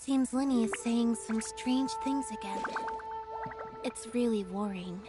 Seems Lenny is saying some strange things again. It's really worrying.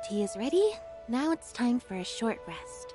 Tea is ready. Now it's time for a short rest.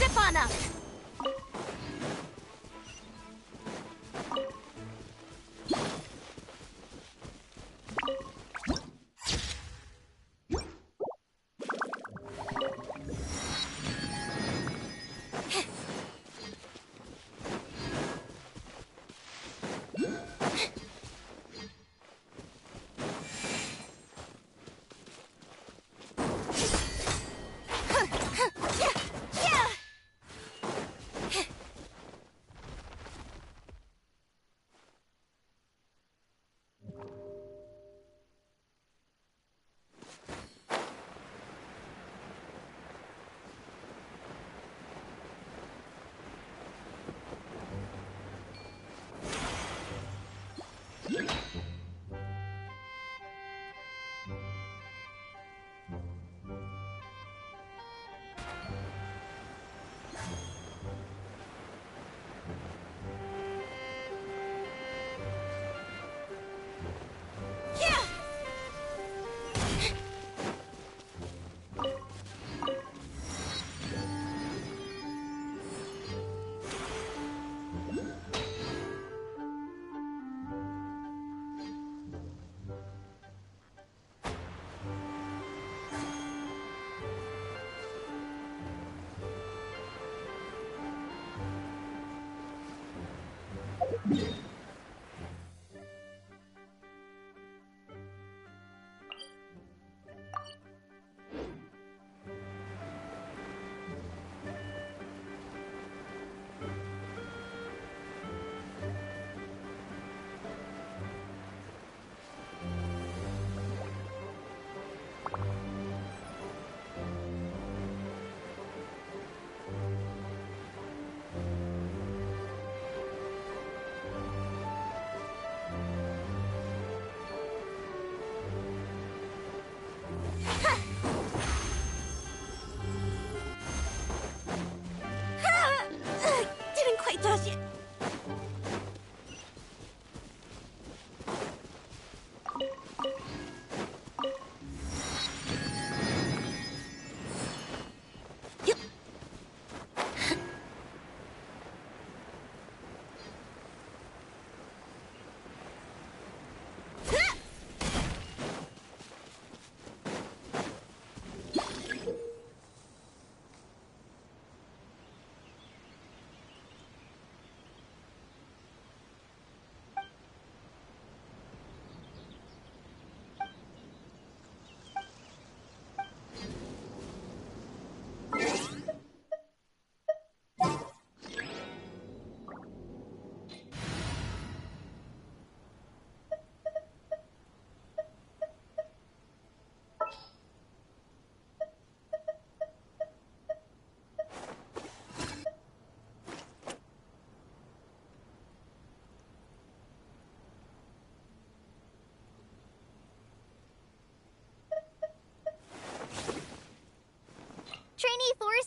Stefana!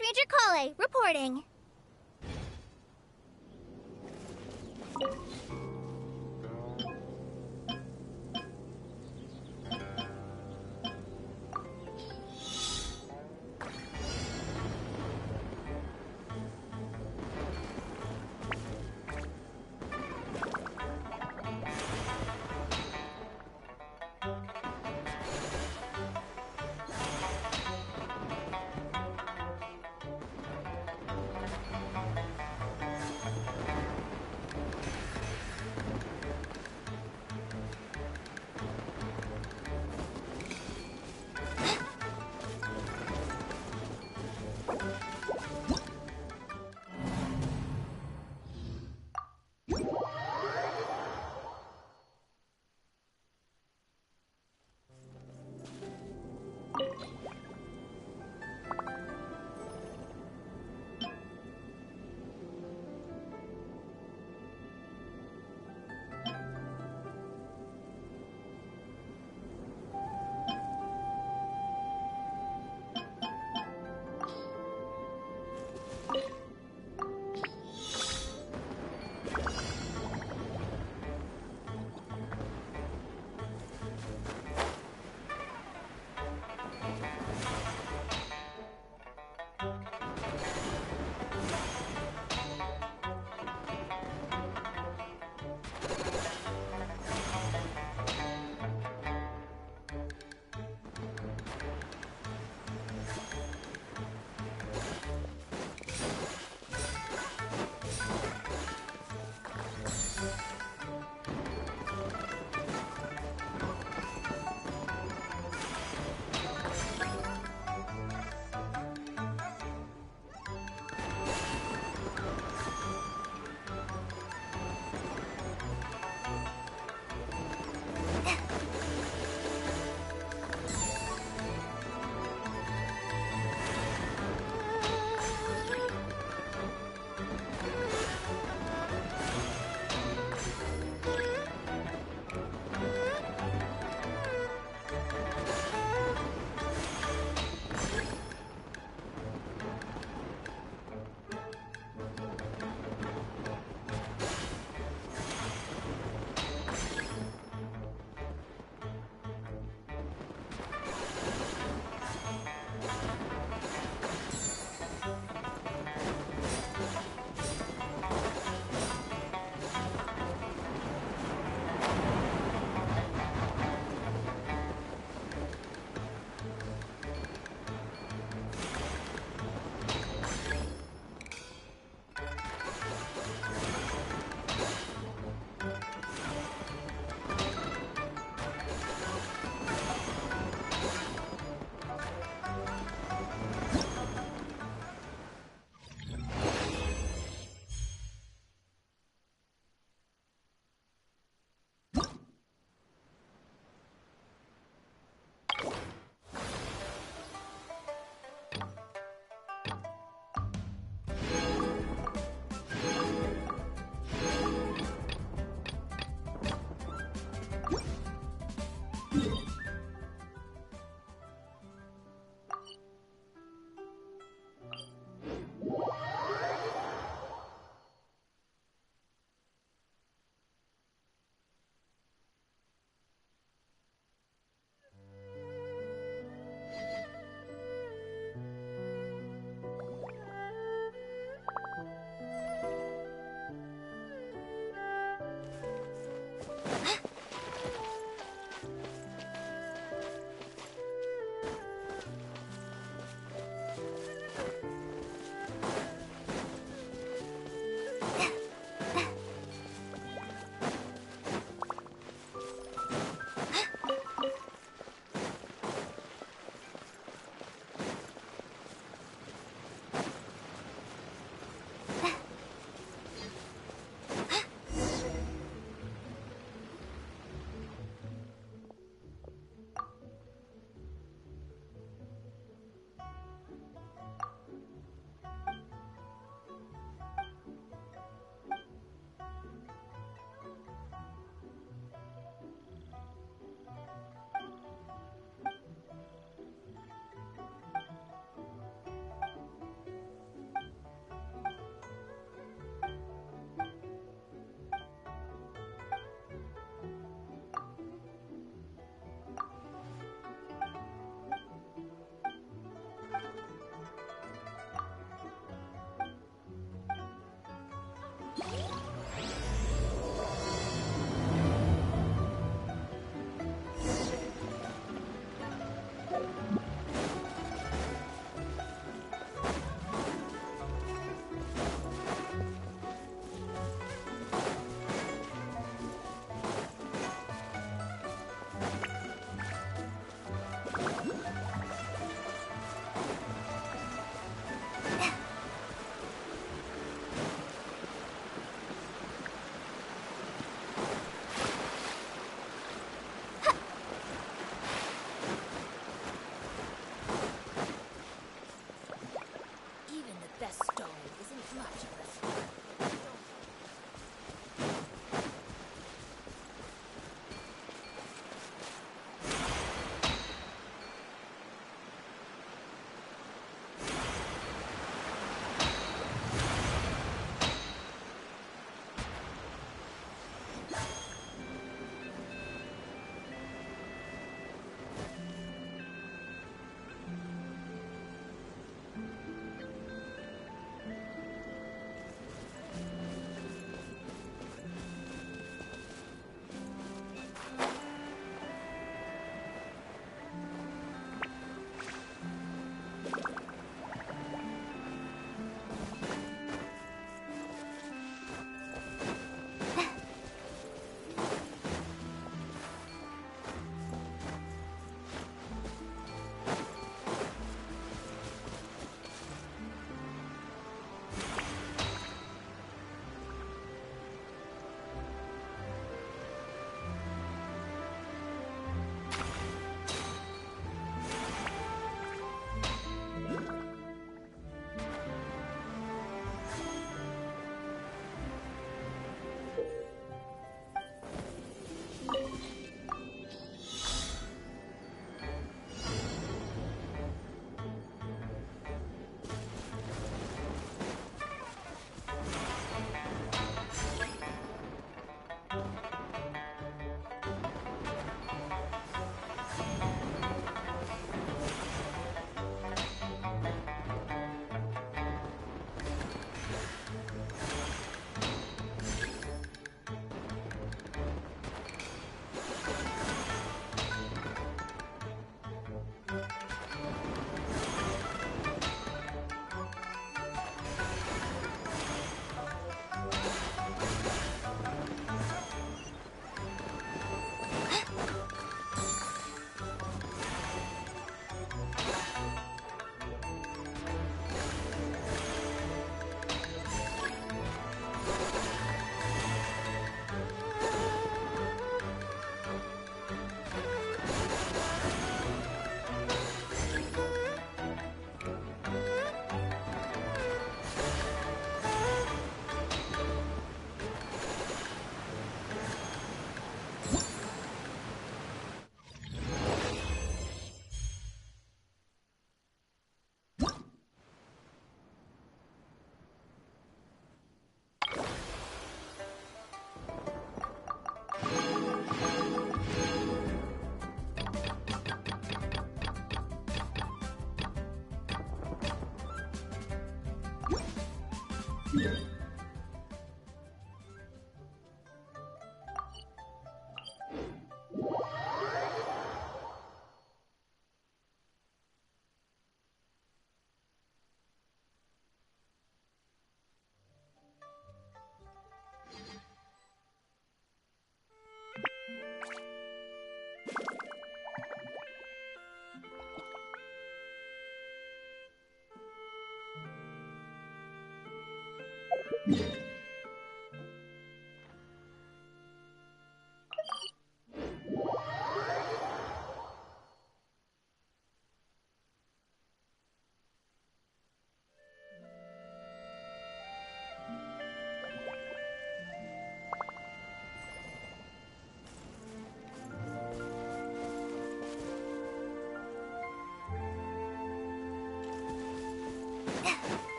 Forest Ranger Kale, reporting.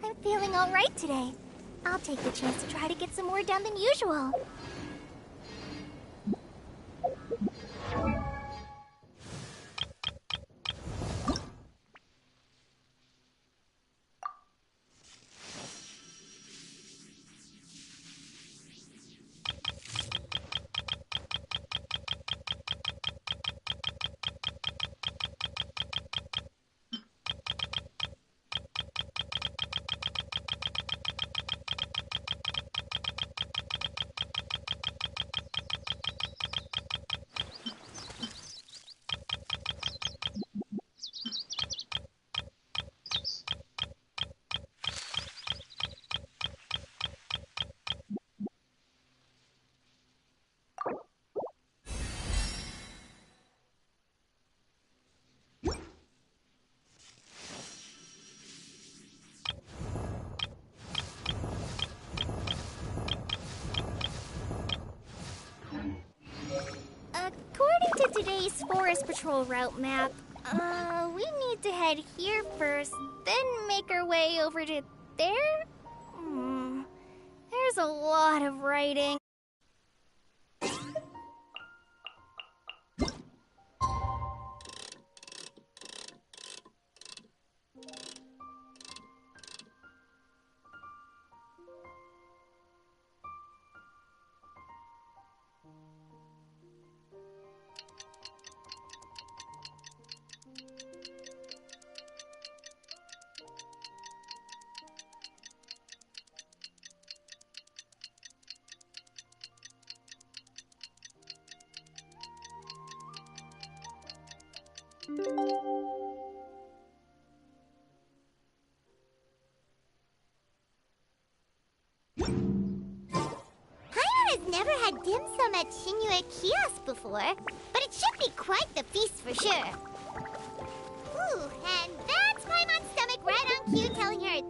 I'm feeling alright today. I'll take the chance to try to get some more done than usual. today's Forest Patrol route map. We need to head here first, then make our way over to there? There's a lot of writing. Paimon has never had dim sum at Shinue Kiosk before, but it should be quite the feast for sure. Ooh, and that's Paimon's stomach right on cue telling her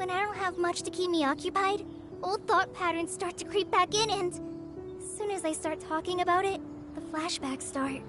When I don't have much to keep me occupied, old thought patterns start to creep back in, and as soon as I start talking about it, the flashbacks start.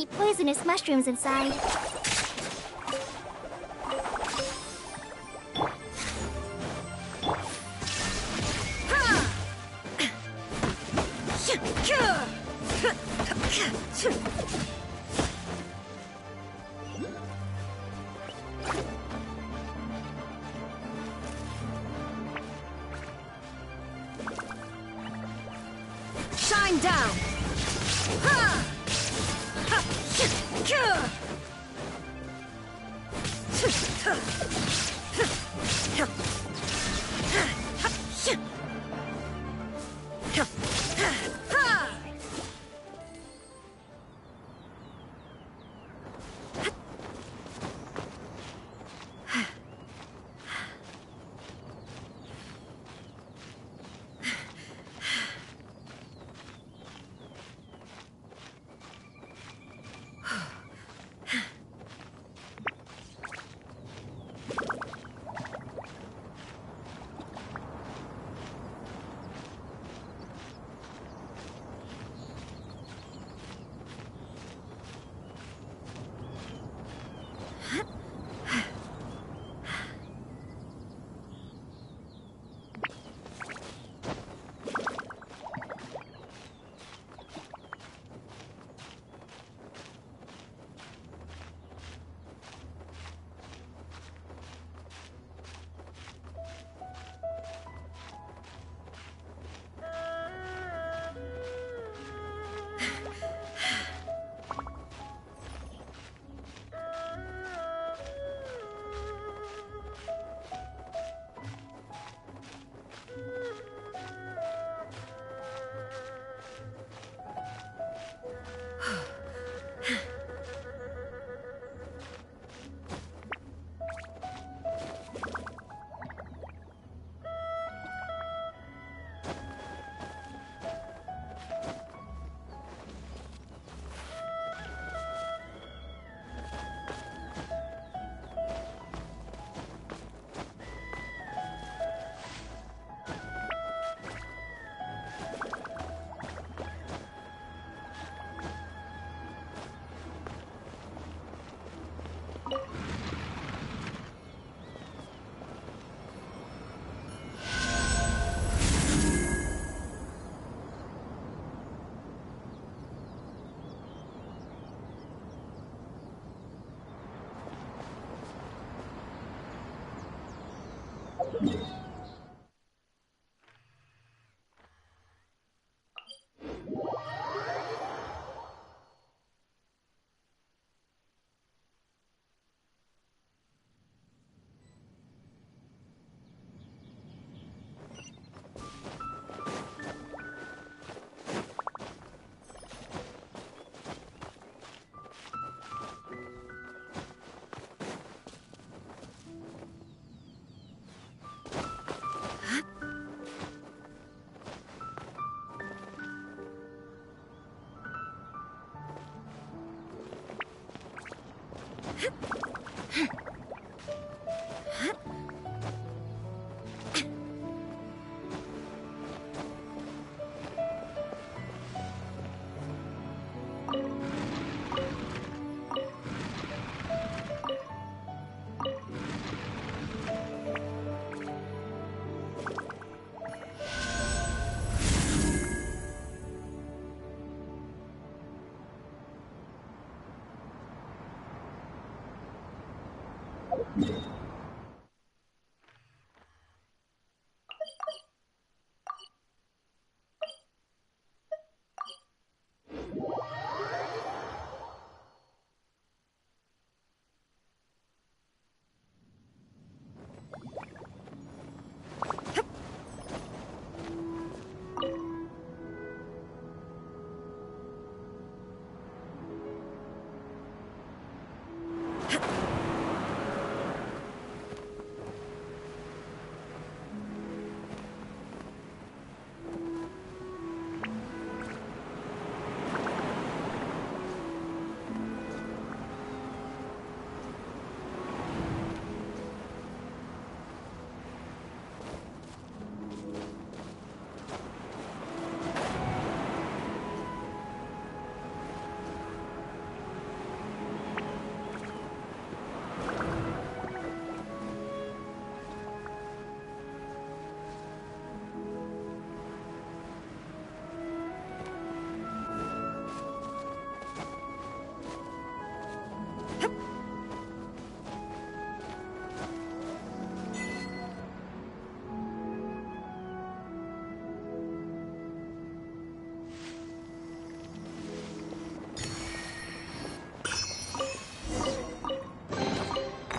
any poisonous mushrooms inside. Shine down! Ha! Ha! Cure!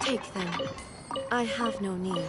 Take them. I have no need.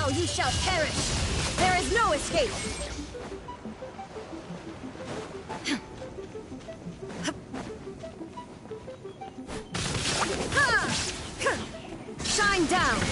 You shall perish! There is no escape! Shine down!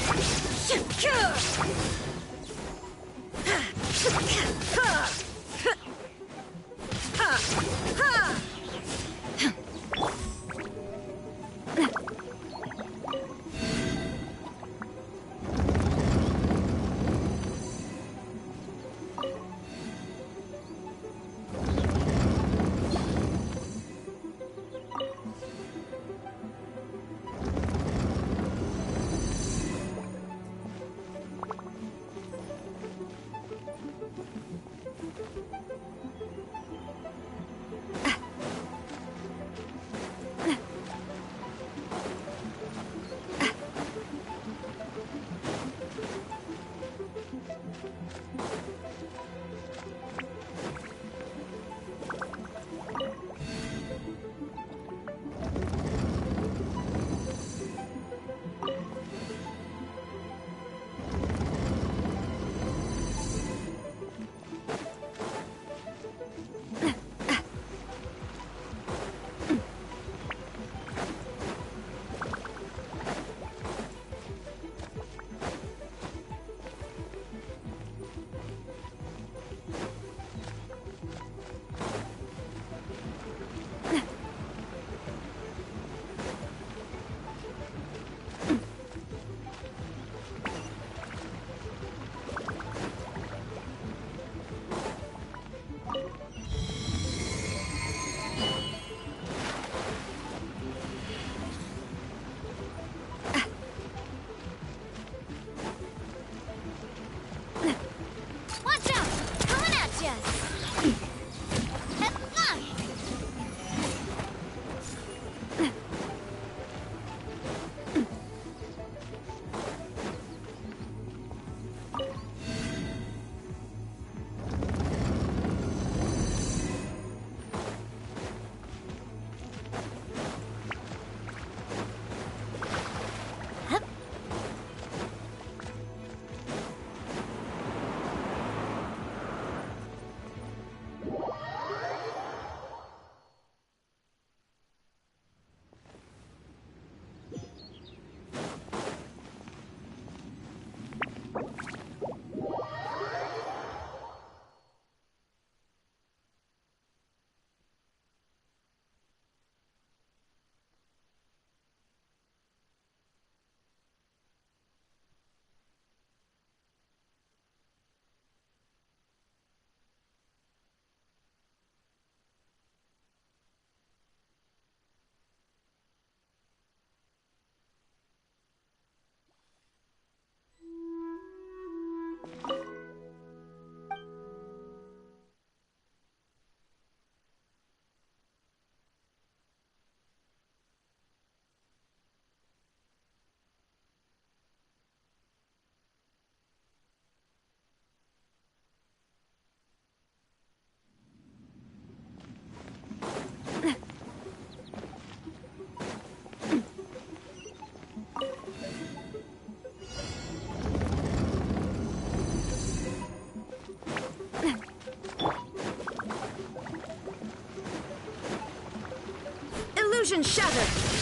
Illusion shattered!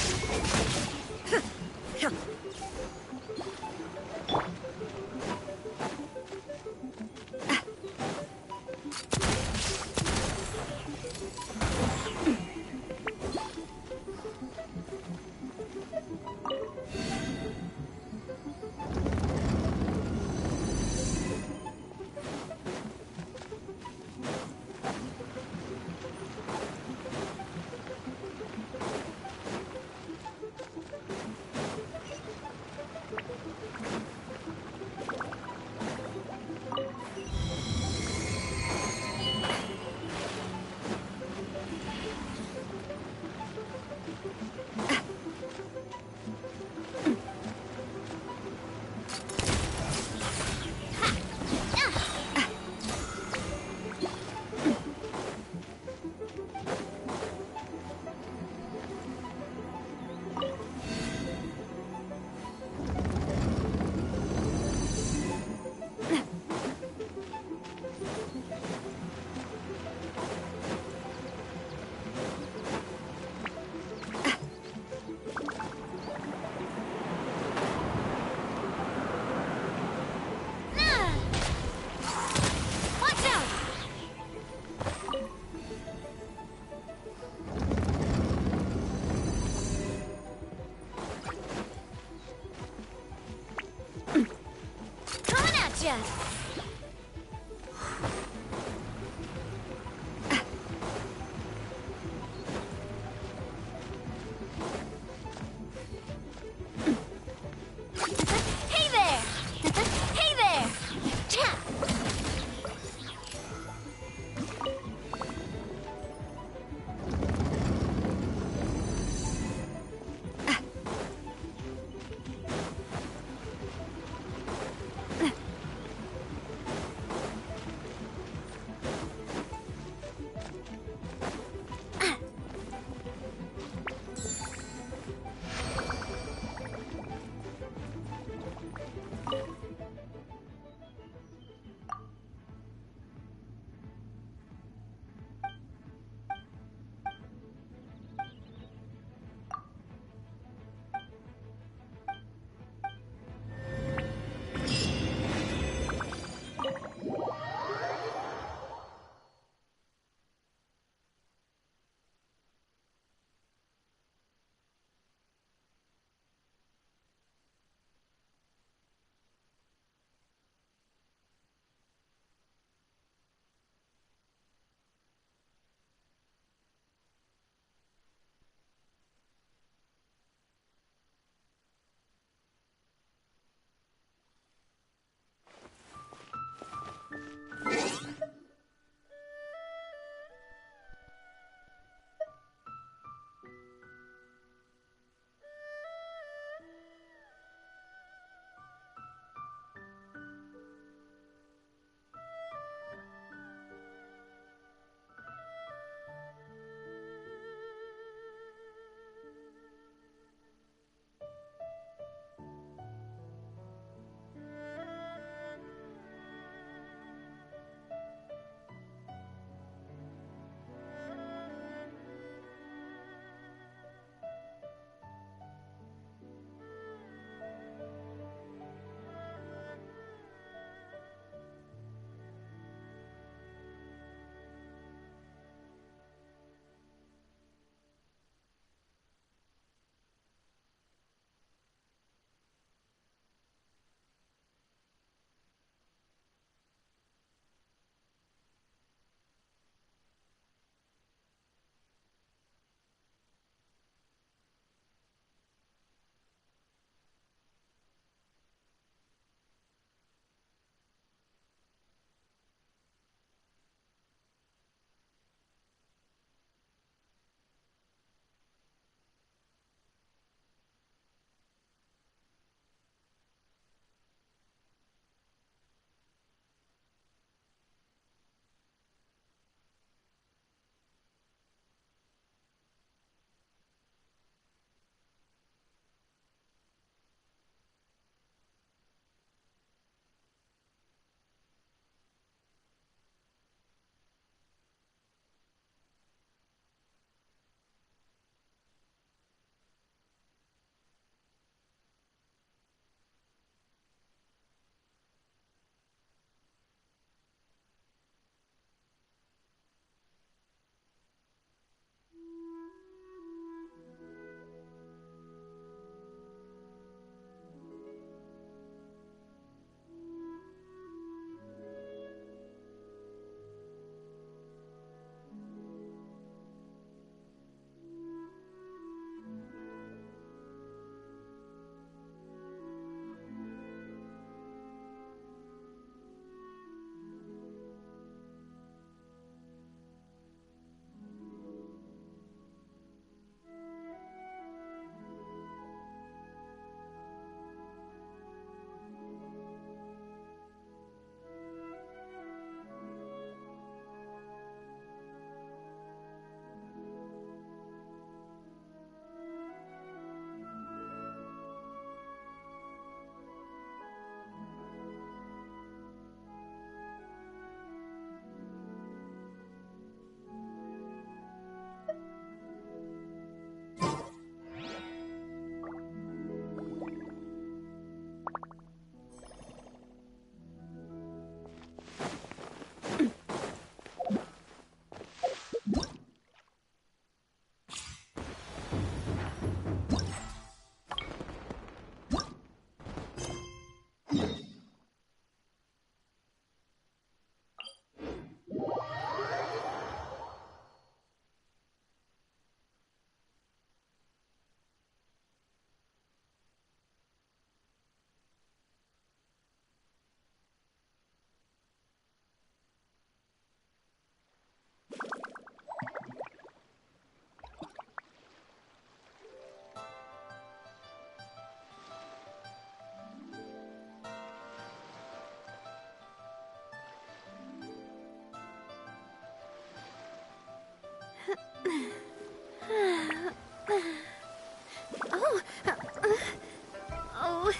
Hey there! Hey there! Cha! Oh. Oh.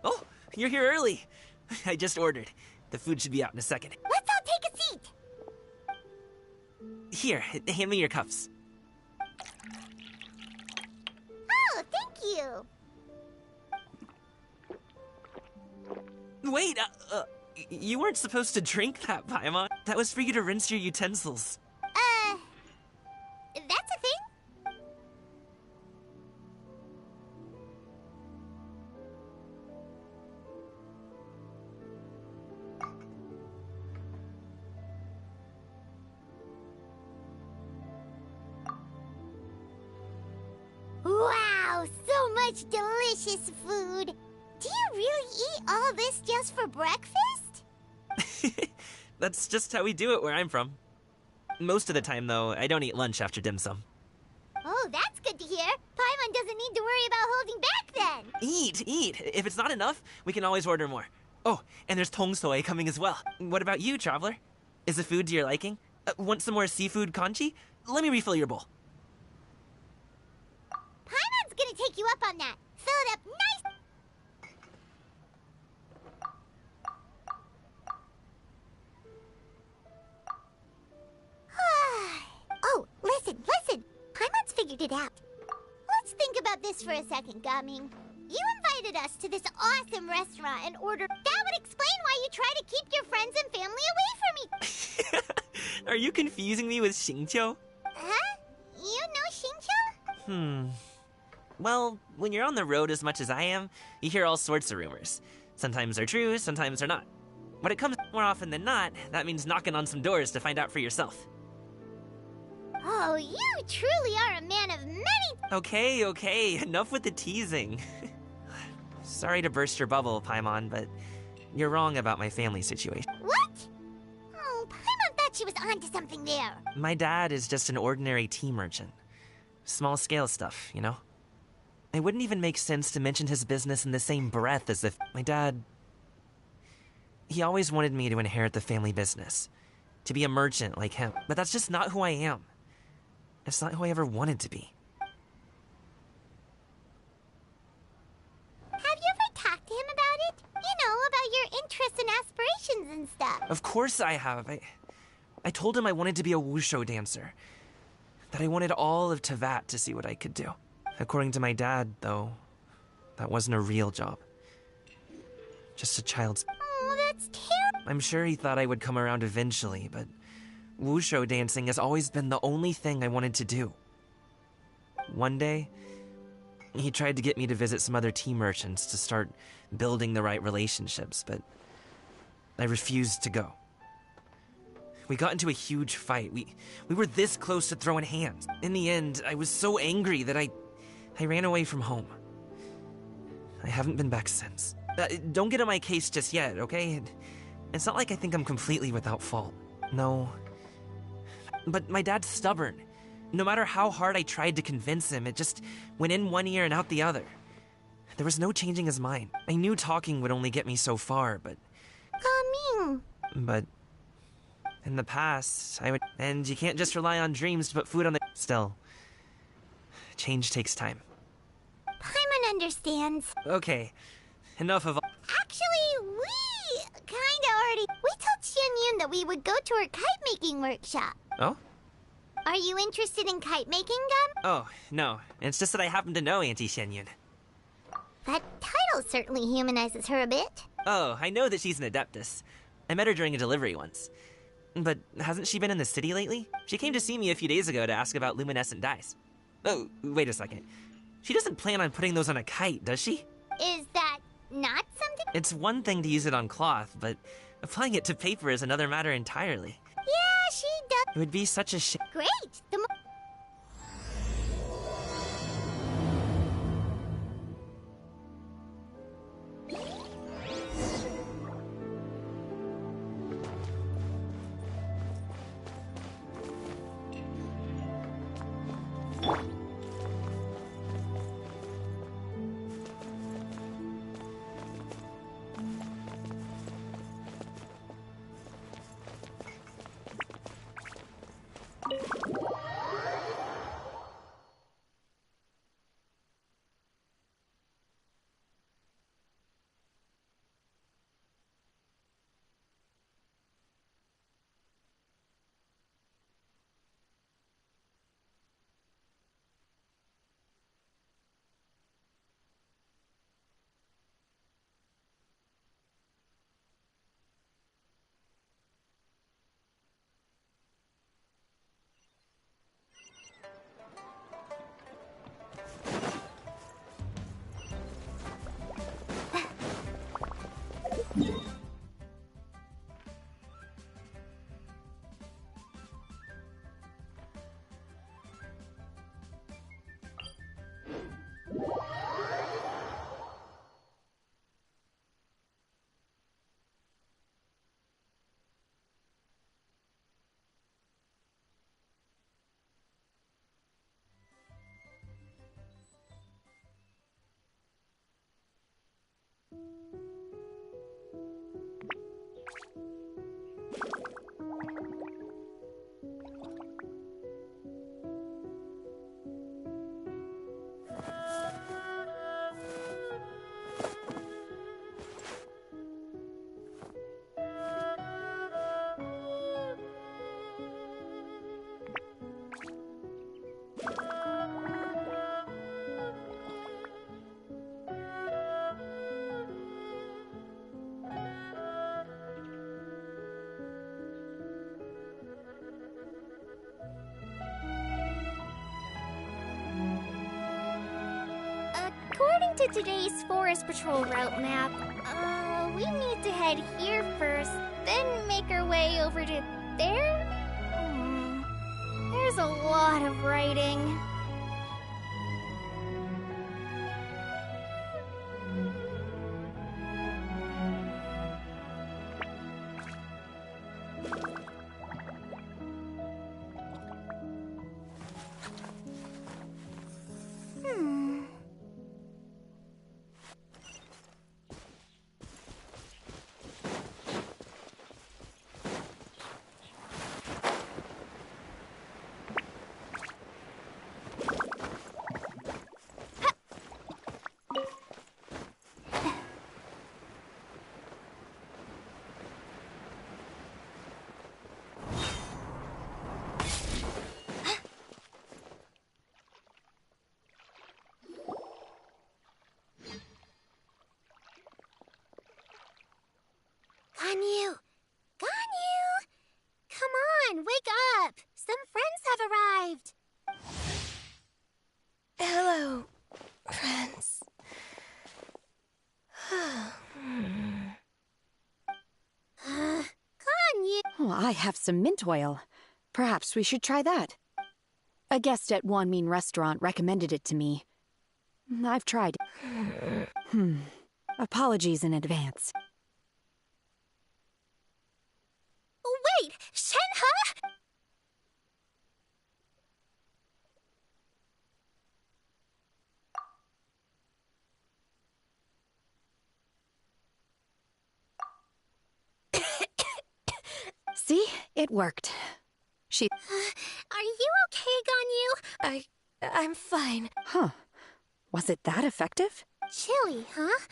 Oh, you're here early. I just ordered. The food should be out in a second. Let's all take a seat. Here, hand me your cups. Oh, thank you. Wait, you weren't supposed to drink that, Paimon. That was for you to rinse your utensils. That's a thing? Wow, so much delicious food. Do you really eat all this just for breakfast? That's just how we do it where I'm from. Most of the time, though, I don't eat lunch after dim sum. Oh, that's good to hear. Paimon doesn't need to worry about holding back then. Eat! If it's not enough, we can always order more. Oh, and there's tong soy coming as well. What about you, traveler? Is the food to your liking? Want some more seafood congee? Let me refill your bowl. Paimon's gonna take you up on that. Fill it up nice. Oh, listen. Paimon's figured it out. Let's think about this for a second, Gaming. You invited us to this awesome restaurant and ordered. That would explain why you try to keep your friends and family away from me. Are you confusing me with Xingqiu? Huh? You know Xingqiu? Well, when you're on the road as much as I am, you hear all sorts of rumors. Sometimes they're true, sometimes they're not. When it comes more often than not, that means knocking on some doors to find out for yourself. Oh, you truly are a man of many. Okay, enough with the teasing. Sorry to burst your bubble, Paimon, but you're wrong about my family situation. What? Oh, Paimon thought she was onto something there. My dad is just an ordinary tea merchant. Small scale stuff, you know? It wouldn't even make sense to mention his business in the same breath as if my dad... He always wanted me to inherit the family business. To be a merchant like him. But that's just not who I am. It's not who I ever wanted to be. Have you ever talked to him about it? You know, about your interests and aspirations and stuff. Of course I have. I told him I wanted to be a wushu dancer. That I wanted all of Teyvat to see what I could do. According to my dad, though, that wasn't a real job. Just a child's... Oh, that's terrible. I'm sure he thought I would come around eventually, but wushu dancing has always been the only thing I wanted to do. One day, he tried to get me to visit some other tea merchants to start building the right relationships, but I refused to go. We got into a huge fight. We were this close to throwing hands. In the end, I was so angry that I ran away from home. I haven't been back since. Don't get on my case just yet, okay? It's not like I think I'm completely without fault. No. But my dad's stubborn. No matter how hard I tried to convince him, it just went in one ear and out the other. There was no changing his mind. I knew talking would only get me so far, but... Gaming. But... in the past, I would... And you can't just rely on dreams to put food on the... Still... change takes time. Paimon understands. Okay. Enough of... Actually, we kinda already... We told Xianyun that we would go to her kite-making workshop. Oh? Are you interested in kite making, Gum? Oh, no. It's just that I happen to know Auntie Xianyun. That title certainly humanizes her a bit. Oh, I know that she's an Adeptus. I met her during a delivery once. But hasn't she been in the city lately? She came to see me a few days ago to ask about luminescent dyes. Oh, wait a second. She doesn't plan on putting those on a kite, does she? Is that not something? It's one thing to use it on cloth, but applying it to paper is another matter entirely. Yeah, she does. It would be such a shame. Great. According to today's Forest Patrol route map, we need to head here first, then make our way over to there? There's a lot of writing. Ganyu! Ganyu! Come on, wake up! Some friends have arrived! Hello, friends. Ganyu! Oh, I have some mint oil. Perhaps we should try that. A guest at Wanmin Restaurant recommended it to me. I've tried. Apologies in advance. Wait! Shenhe! See? It worked. She... Are you okay, Ganyu? I'm fine. Huh. Was it that effective? Chilly, huh?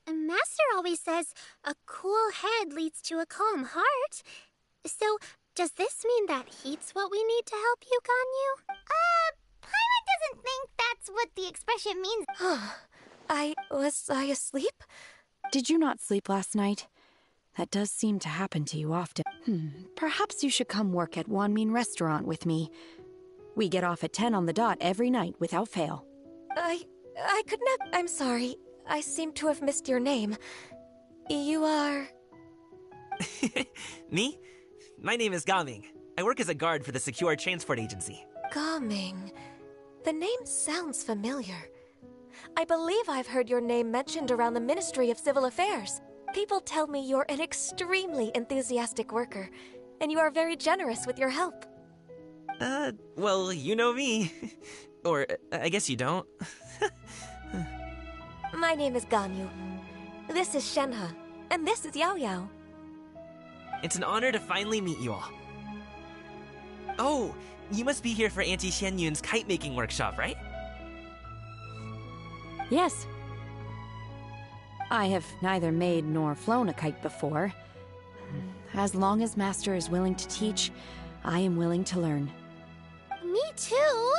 Master always says a cool head leads to a calm heart. So Does this mean that heat's what we need to help you, Ganyu? Paimon doesn't think that's what the expression means. Was I asleep? Did you not sleep last night? That does seem to happen to you often. Perhaps you should come work at Wanmin Restaurant with me. We get off at 10 on the dot every night without fail. I could not. I'm sorry. I seem to have missed your name. You are... Me? My name is Gaming. I work as a guard for the Secure Transport Agency. Gaming. The name sounds familiar. I believe I've heard your name mentioned around the Ministry of Civil Affairs. People tell me you're an extremely enthusiastic worker, and you are very generous with your help. Well, you know me. Or, I guess you don't. My name is Ganyu. This is Shenhe, and this is Yao Yao. It's an honor to finally meet you all. Oh, you must be here for Auntie Xianyun's kite-making workshop, right? Yes. I have neither made nor flown a kite before. As long as Master is willing to teach, I am willing to learn. Me too!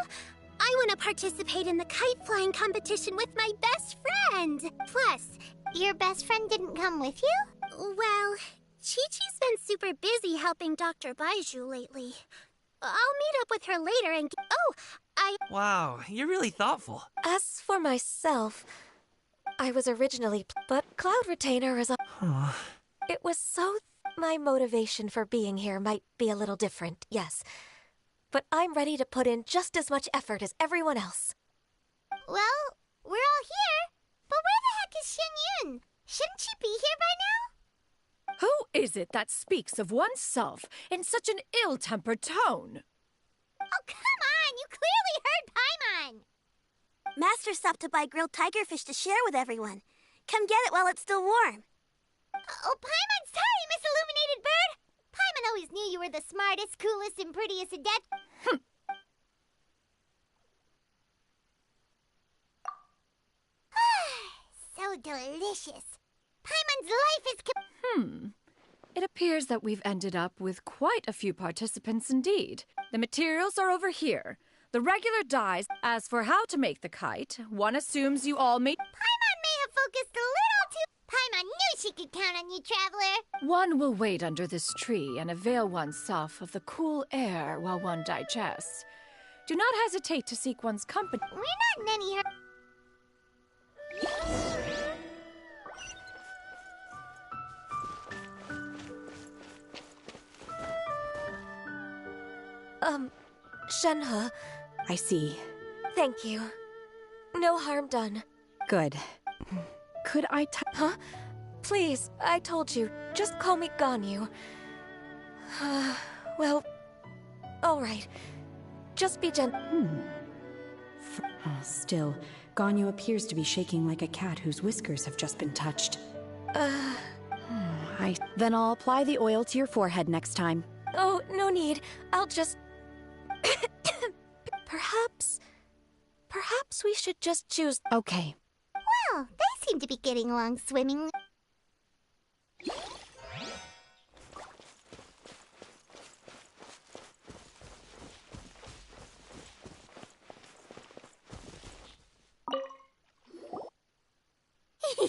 I want to participate in the kite flying competition with my best friend! Plus, your best friend didn't come with you? Well, Chi-Chi's been super busy helping Dr. Baizhu lately. I'll meet up with her later and... Wow, you're really thoughtful. As for myself, I was originally... But Cloud Retainer is a... It was so... My motivation for being here might be a little different, yes. But I'm ready to put in just as much effort as everyone else. Well, we're all here. But where the heck is Xianyun? Shouldn't she be here by now? Who is it that speaks of oneself in such an ill-tempered tone? Oh, come on! You clearly heard Paimon! Master stopped to buy grilled tigerfish to share with everyone. Come get it while it's still warm. Oh, Paimon, sorry, Miss Illuminated Bird! Paimon always knew you were the smartest, coolest, and prettiest adept. So delicious. Paimon's life is... It appears that we've ended up with quite a few participants indeed. The materials are over here. The regular dyes. As for how to make the kite, one assumes you all made... Paimon may have focused a little too... Paimon knew she could count on you, Traveler. One will wait under this tree and avail oneself of the cool air while one digests. Do not hesitate to seek one's company. We're not in any hurry. Shenhe, I see. thank you. No harm done. Good. Could I Huh? Please, I told you. Just call me Ganyu. Well, alright. Just be gentle. Still, Ganyu appears to be shaking like a cat whose whiskers have just been touched. Then I'll apply the oil to your forehead next time. Oh, no need. I'll just... Perhaps we should just choose... Okay. Well, they seem to be getting along swimmingly.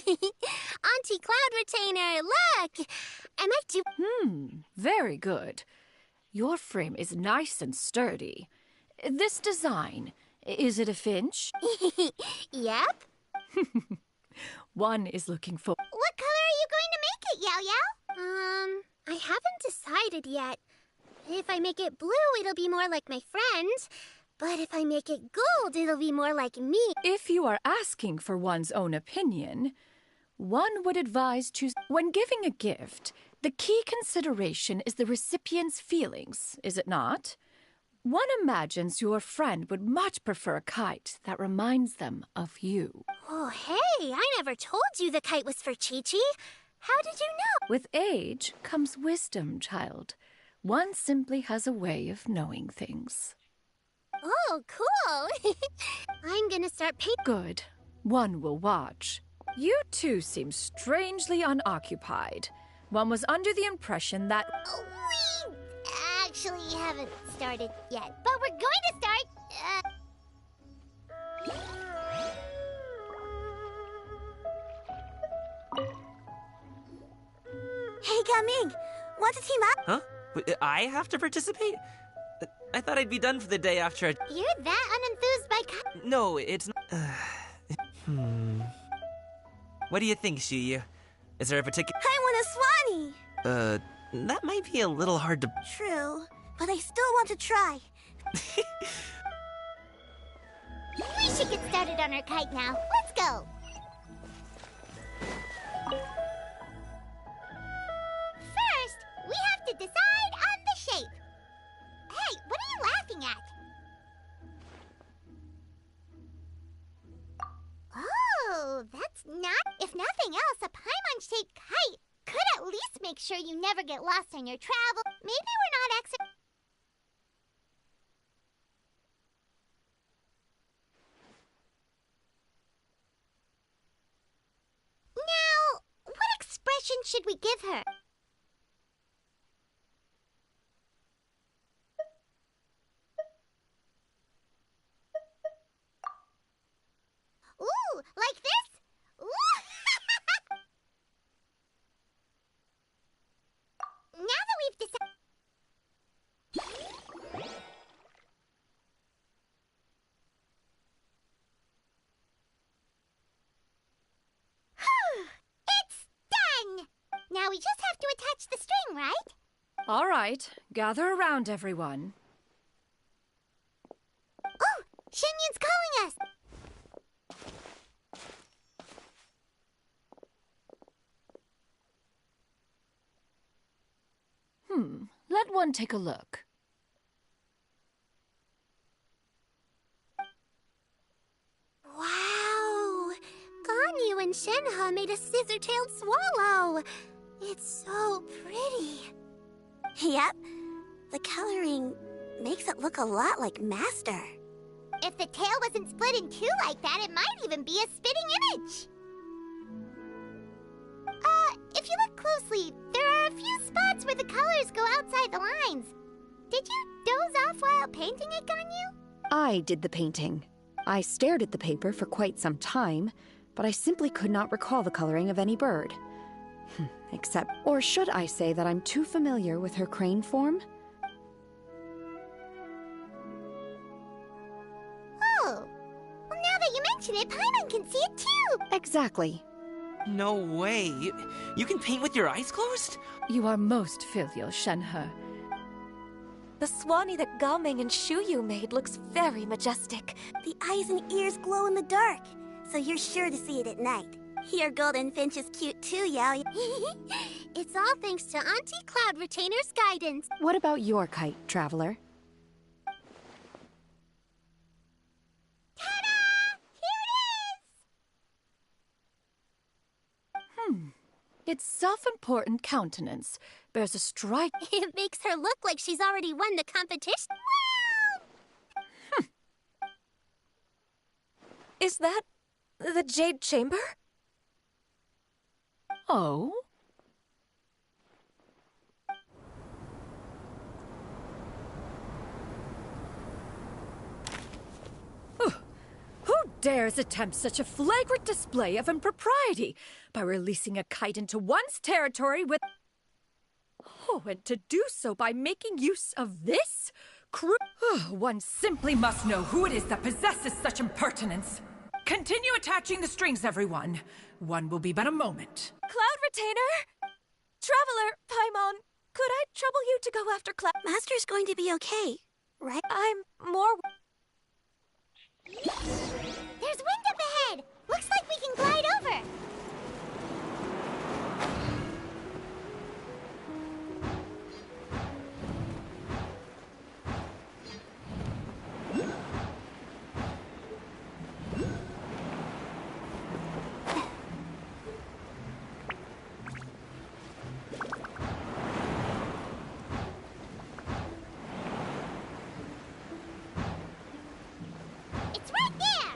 Auntie Cloud Retainer, look! Am I too... Very good. Your frame is nice and sturdy. This design, is it a finch? Yep. One is looking for... What color are you going to make it, Yao Yao? I haven't decided yet. If I make it blue, it'll be more like my friend. But if I make it gold, it'll be more like me. If you are asking for one's own opinion, one would advise choose... When giving a gift, the key consideration is the recipient's feelings, is it not? One imagines your friend would much prefer a kite that reminds them of you. Oh, hey, I never told you the kite was for Chi-Chi. How did you know? With age comes wisdom, child. One simply has a way of knowing things. Oh, cool. I'm gonna start painting. Good. One will watch. You two seem strangely unoccupied. One was under the impression that... actually haven't started yet, but we're going to start. Hey, Gaming, want to team up? Huh? I have to participate? I thought I'd be done for the day after I... You're that unenthused by No, it's not... What do you think, Shuyu? Is there a particular... I want a Swanee! That might be a little hard to... True, but I still want to try. We should get started on our kite now. Let's go. First, we have to decide on the shape. Hey, what are you laughing at? Oh, that's not... If nothing else, a Paimon-shaped kite could at least make sure you never get lost on your travel. Maybe we're not Now, what expression should we give her? Ooh, like this? Ooh. Now that we've decided... It's done! Now we just have to attach the string, right? All right, gather around, everyone. Oh, Shenyun's calling us! Let one take a look. Wow! Ganyu and Shenhe made a scissor-tailed swallow! It's so pretty. Yep. The coloring makes it look a lot like Master. If the tail wasn't split in two like that, it might even be a spitting image. If you look closely, there are a few spots where the colors go outside the lines. Did you doze off while painting it, Ganyu? I did the painting. I stared at the paper for quite some time, but I simply could not recall the coloring of any bird. Except, or should I say that I'm too familiar with her crane form? Oh, well, now that you mention it, Paimon can see it too. Exactly. No way. You can paint with your eyes closed? You are most filial, Shenhe. The Swanee that Gaming and Shuyu made looks very majestic. The eyes and ears glow in the dark, so you're sure to see it at night. Your golden finch is cute too, Yao. It's all thanks to Auntie Cloud Retainer's guidance. What about your kite, Traveler? Ta-da! Here it is! Its self-important countenance bears a strike. It makes her look like she's already won the competition. Is that the Jade Chamber? Oh? Who dares attempt such a flagrant display of impropriety by releasing a kite into one's territory with... Oh, and to do so by making use of this? One simply must know who it is that possesses such impertinence. Continue attaching the strings, everyone. One will be but a moment. Cloud Retainer? Traveler, Paimon, could I trouble you to go after Cloud? Master's going to be okay, right? I'm more... There's wind up ahead! Looks like we can glide over! It's right there!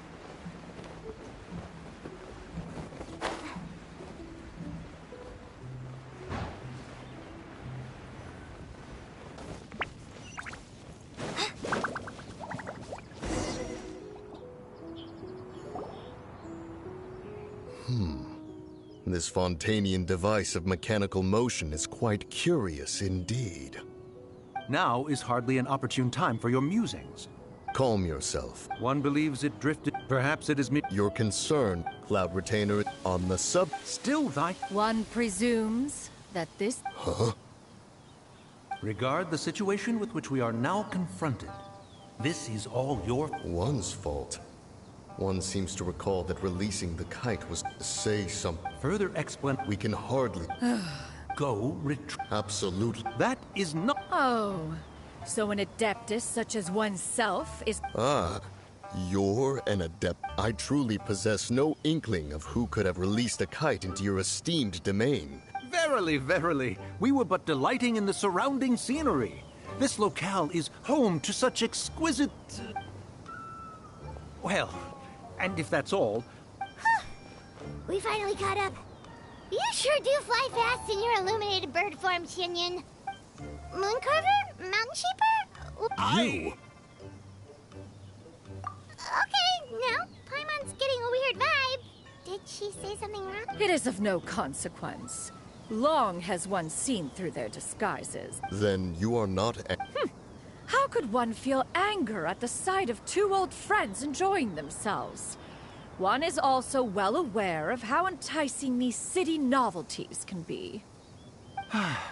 This Fontanian device of mechanical motion is quite curious indeed. Now is hardly an opportune time for your musings. Calm yourself. One believes it drifted. Perhaps it is me. Your concern, Cloud Retainer, on the sub... Still thy... One presumes that this... Huh? Regard the situation with which we are now confronted. This is all your... One's fault. One seems to recall that releasing the kite was to say something. Further explanation. We can hardly... Go retrieve. Absolutely. That is not... Oh, so an adeptus such as oneself is... Ah, you're an adept. I truly possess no inkling of who could have released a kite into your esteemed domain. Verily, verily, we were but delighting in the surrounding scenery. This locale is home to such exquisite... Well, and if that's all... We finally caught up. You sure do fly fast in your illuminated bird form, Xinyan. Mooncarver? Mountain Sheeper? You! Okay, now Paimon's getting a weird vibe. Did she say something wrong? It is of no consequence. Long has one seen through their disguises. Then you are not... How could one feel anger at the sight of two old friends enjoying themselves? One is also well aware of how enticing these city novelties can be.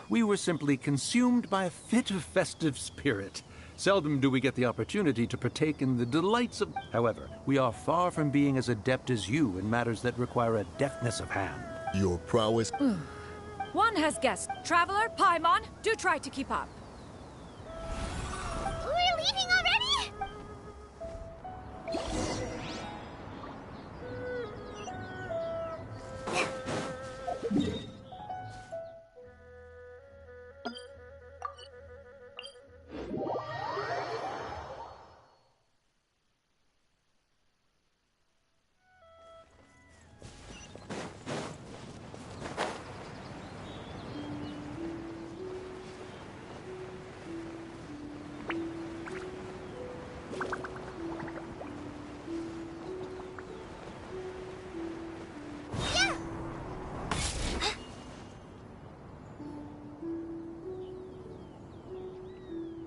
We were simply consumed by a fit of festive spirit. Seldom do we get the opportunity to partake in the delights of... However, we are far from being as adept as you in matters that require a deftness of hand. Your prowess... One has guessed. Traveler, Paimon, do try to keep up. We're leaving already?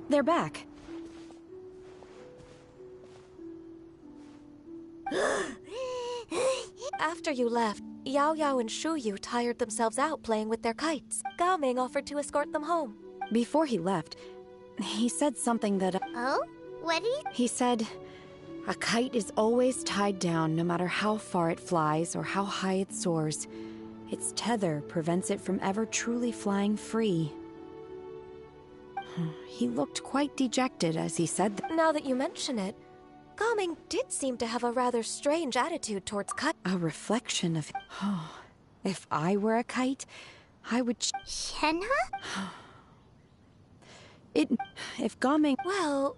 They're back. After you left, Yao Yao and Shu Yu tired themselves out playing with their kites. Gao Ming offered to escort them home. Before he left, he said something that... Oh? What did He said, a kite is always tied down no matter how far it flies or how high it soars. Its tether prevents it from ever truly flying free. He looked quite dejected as he said that. Now that you mention it, Gao Ming did seem to have a rather strange attitude towards kite. A reflection of... If I were a kite, I would... Shenhe? If Gao Ming... Well,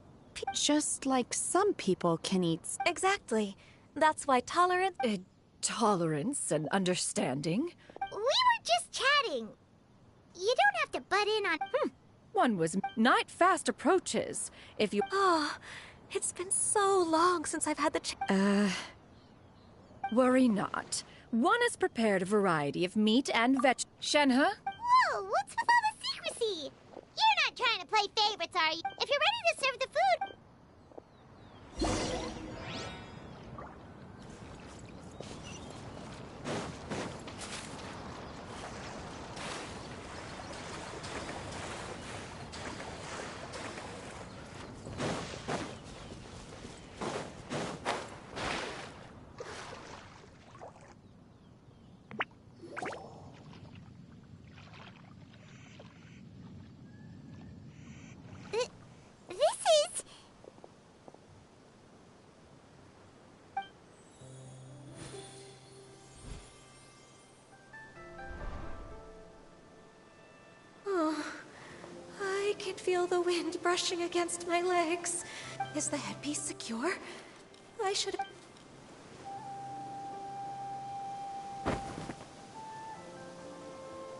just like some people can eat... exactly. That's why tolerance... Tolerance and understanding. We were just chatting. You don't have to butt in on... One was night fast approaches. If you... Oh, it's been so long since I've had the Worry not. One has prepared a variety of meat and veg... Shenhe? Whoa, what's with all the secrecy? You're not trying to play favorites, are you? If you're ready to serve the food... I can feel the wind brushing against my legs. Is the headpiece secure? I should...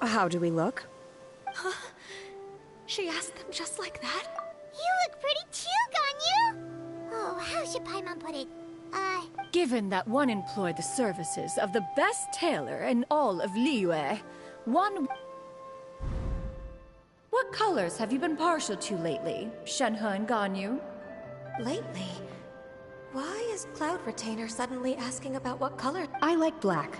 How do we look? Huh? She asked them just like that? You look pretty too, Ganyu! Oh, how should Paimon put it? Given that one employed the services of the best tailor in all of Liyue, one... What colors have you been partial to lately, Shenhe and Ganyu? Lately? Why is Cloud Retainer suddenly asking about what color? I like black.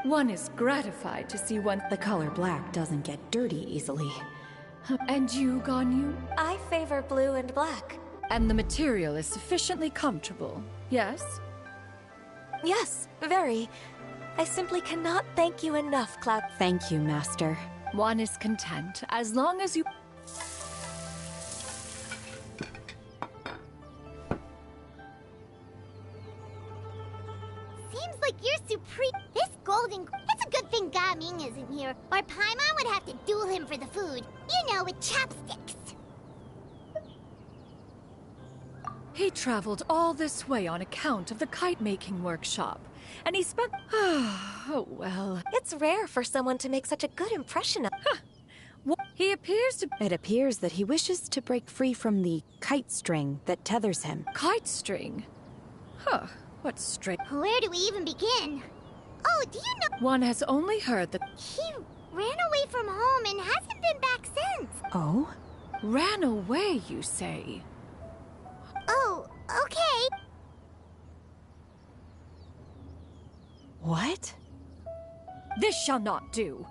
One is gratified to see one... The color black doesn't get dirty easily. And you, Ganyu? I favor blue and black. And the material is sufficiently comfortable, yes? Yes, very. I simply cannot thank you enough, Cloud. Thank you, Master. One is content, as long as you... Seems like you're supreme. This golden... It's a good thing Gaming isn't here, or Paimon would have to duel him for the food. You know, with chopsticks. He traveled all this way on account of the kite-making workshop, and he spent... Oh, well... It's rare for someone to make such a good impression of... He appears to... It appears that he wishes to break free from the kite string that tethers him. Kite string? Huh, what string? Where do we even begin? Oh, do you know... One has only heard that... He ran away from home and hasn't been back since. Oh? Ran away, you say? Oh, okay. What? This shall not do.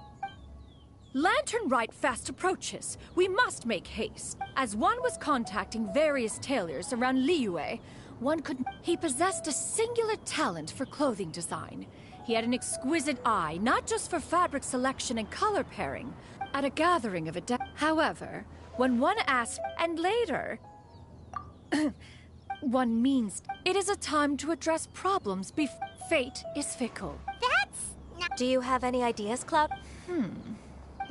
Lantern Rite fast approaches. We must make haste. As one was contacting various tailors around Liyue, one could... He possessed a singular talent for clothing design. He had an exquisite eye, not just for fabric selection and color pairing. At a gathering of However, when one asked... And later... One means it is a time to address problems fate is fickle. That's not... Do you have any ideas, Cloud?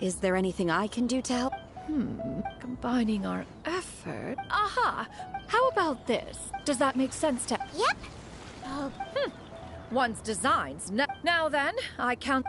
Is there anything I can do to help? Combining our effort... Aha! How about this? Does that make sense to... Yep. Oh, One's designs... Now then, I count...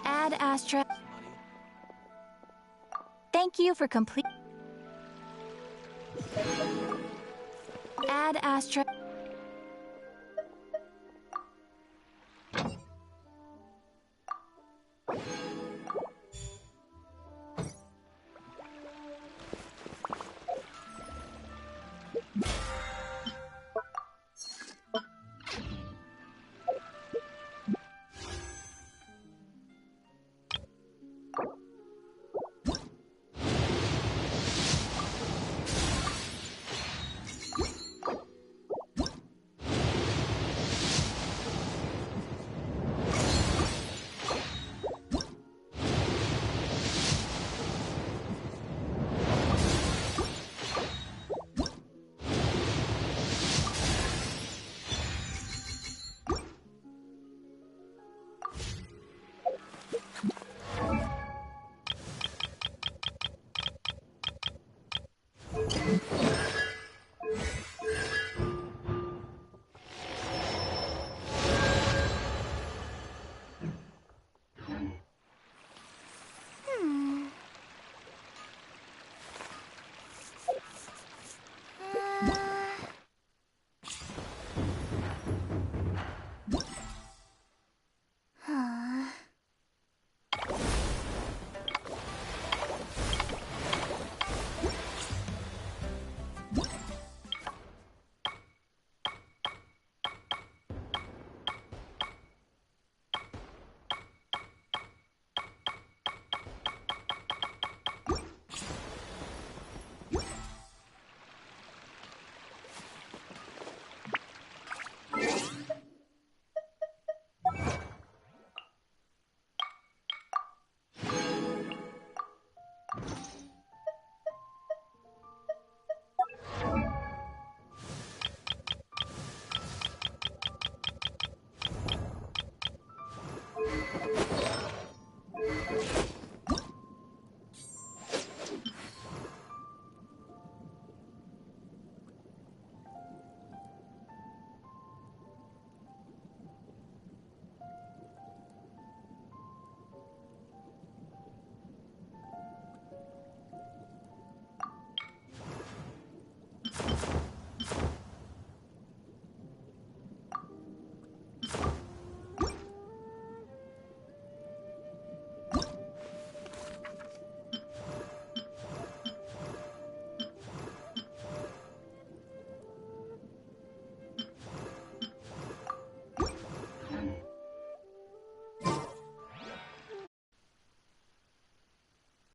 Ad Astra. Thank you for complete. Ad Astra.